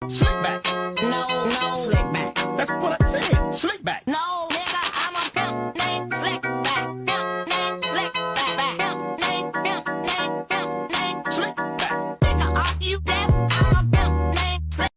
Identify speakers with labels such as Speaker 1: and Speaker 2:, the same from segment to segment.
Speaker 1: Slick back.
Speaker 2: No, slick back.
Speaker 1: That's what I said. Slick back.
Speaker 2: No, nigga, I'm a pimp named Slick back. Pimp named Slick back. Pimp named
Speaker 1: Slick back.
Speaker 2: Nigga, are you deaf? I'm a pimp named Slick.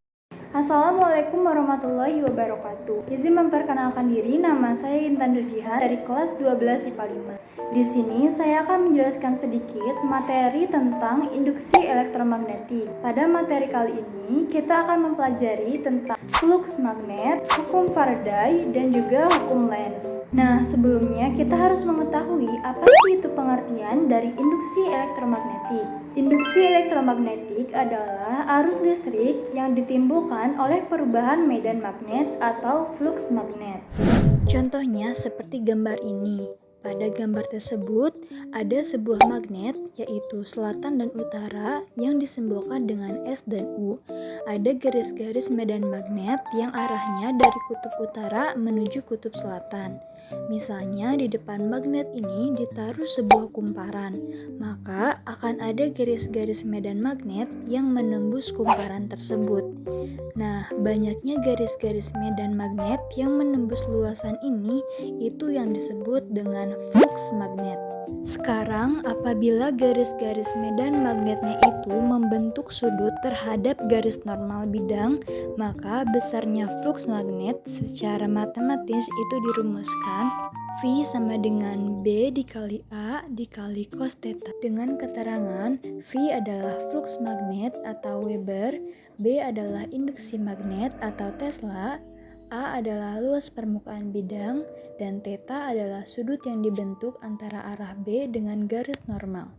Speaker 3: Assalamualaikum warahmatullahi wabarakatuh. Izin memperkenalkan diri, nama saya Intan Nurjihan dari kelas 12 IPA 5. Di sini saya akan menjelaskan sedikit materi tentang induksi elektromagnetik. Pada materi kali ini kita akan mempelajari tentang flux magnet, hukum Faraday, dan juga hukum Lenz. Nah, sebelumnya kita harus mengetahui apa sih itu pengertian dari induksi elektromagnetik. Induksi elektromagnetik adalah arus listrik yang ditimbulkan oleh perubahan medan magnet atau flux magnet. Contohnya seperti gambar ini. Pada gambar tersebut ada sebuah magnet yaitu selatan dan utara yang disimbolkan dengan S dan U. Ada garis-garis medan magnet yang arahnya dari kutub utara menuju kutub selatan. Misalnya di depan magnet ini ditaruh sebuah kumparan, maka akan ada garis-garis medan magnet yang menembus kumparan tersebut. Nah, banyaknya garis-garis medan magnet yang menembus luasan ini itu yang disebut dengan flux magnet. Sekarang, apabila garis-garis medan magnetnya itu membentuk sudut terhadap garis normal bidang, maka besarnya flux magnet secara matematis itu dirumuskan V sama dengan B dikali A dikali cos theta. Dengan keterangan V adalah flux magnet atau Weber, B adalah induksi magnet atau Tesla, A adalah luas permukaan bidang, dan theta adalah sudut yang dibentuk antara arah B dengan garis normal.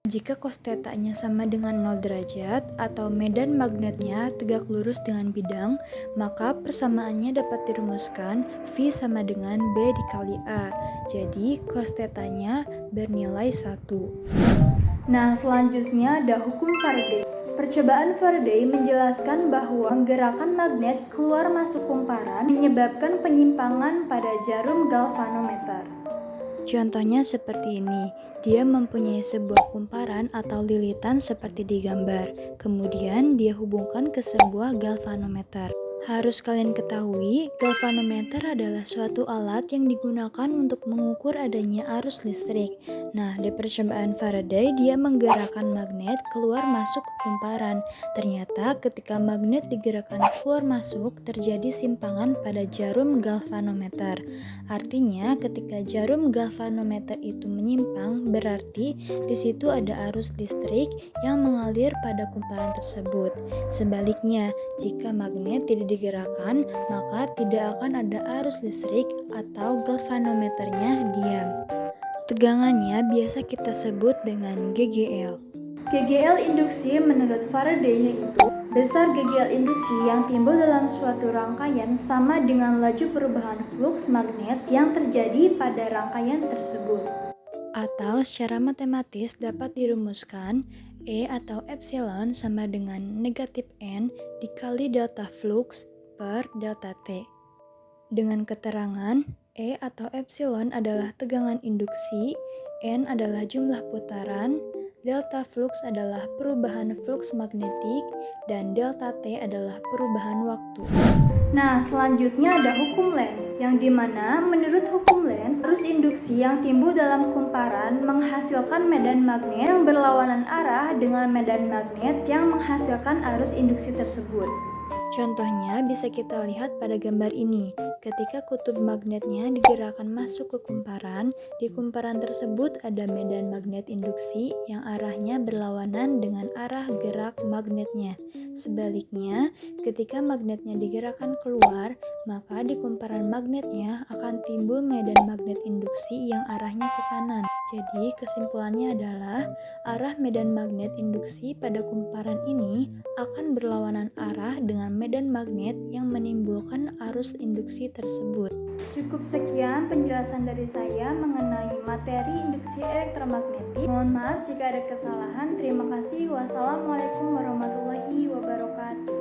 Speaker 3: Jika cos theta-nya sama dengan 0 derajat atau medan magnetnya tegak lurus dengan bidang, maka persamaannya dapat dirumuskan V sama dengan B dikali A. Jadi cos theta-nya bernilai 1. Nah, selanjutnya ada hukum Faraday. Percobaan Faraday menjelaskan bahwa gerakan magnet keluar masuk kumparan menyebabkan penyimpangan pada jarum galvanometer. Contohnya seperti ini, dia mempunyai sebuah kumparan atau lilitan seperti di gambar, kemudian dia hubungkan ke sebuah galvanometer. Harus kalian ketahui, galvanometer adalah suatu alat yang digunakan untuk mengukur adanya arus listrik. Nah, di percobaan Faraday, dia menggerakkan magnet keluar masuk ke kumparan. Ternyata ketika magnet digerakkan keluar masuk, terjadi simpangan pada jarum galvanometer. Artinya, ketika jarum galvanometer itu menyimpang, berarti di situ ada arus listrik yang mengalir pada kumparan tersebut. Sebaliknya, jika magnet tidak digerakkan, maka tidak akan ada arus listrik atau galvanometernya diam. Tegangannya biasa kita sebut dengan GGL. GGL induksi menurut Faraday yaitu besar GGL induksi yang timbul dalam suatu rangkaian sama dengan laju perubahan flux magnet yang terjadi pada rangkaian tersebut. Atau secara matematis dapat dirumuskan E atau epsilon sama dengan negatif N dikali delta flux per delta T. Dengan keterangan, E atau epsilon adalah tegangan induksi, N adalah jumlah putaran, delta flux adalah perubahan flux magnetik, dan delta T adalah perubahan waktu. Nah, selanjutnya ada hukum Lenz, yang dimana menurut hukum Lenz, arus induksi yang timbul dalam kumparan menghasilkan medan magnet yang berlawanan arah dengan medan magnet yang menghasilkan arus induksi tersebut. Contohnya bisa kita lihat pada gambar ini. Ketika kutub magnetnya digerakkan masuk ke kumparan, di kumparan tersebut ada medan magnet induksi yang arahnya berlawanan dengan arah gerak magnetnya. Sebaliknya, ketika magnetnya digerakkan keluar, maka di kumparan magnetnya akan timbul medan magnet induksi yang arahnya ke kanan. Jadi kesimpulannya adalah arah medan magnet induksi pada kumparan ini akan berlawanan arah dengan medan magnet yang menimbulkan arus induksi tersebut. Cukup sekian penjelasan dari saya mengenai materi induksi elektromagnetik. Mohon maaf jika ada kesalahan. Terima kasih. Wassalamualaikum warahmatullahi wabarakatuh.